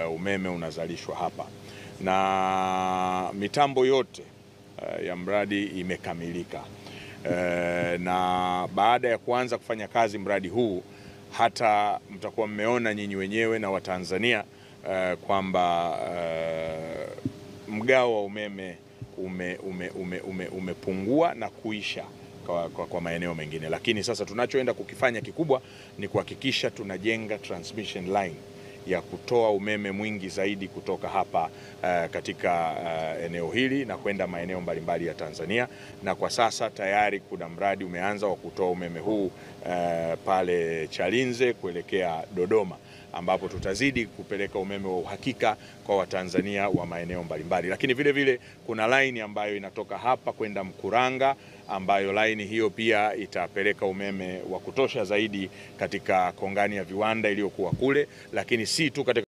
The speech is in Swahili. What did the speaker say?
umeme unazalishwa hapa na mitambo yote ya mradi imekamilika. Na baada ya kuanza kufanya kazi mradi huu, hata mtakuwa mmeona nyinyi wenyewe na Watanzania kwamba mgao wa umeme umepungua na kuisha kwa maeneo mengine, lakini sasa tunachoenda kukifanya kikubwa ni kuhakikisha tunajenga transmission line ya kutoa umeme mwingi zaidi kutoka hapa katika eneo hili na kwenda maeneo mbalimbali ya Tanzania. Na kwa sasa tayari kuna mradi umeanza wa kutoa umeme huu pale Chalinze kuelekea Dodoma, ambapo tutazidi kupeleka umeme wa uhakika kwa Watanzania wa maeneo mbalimbali. Lakini vile vile kuna line ambayo inatoka hapa kwenda Mkuranga, ambayo line hiyo pia itapeleka umeme wa kutosha zaidi katika kongani ya viwanda iliyokuwa kule, lakini si tu katika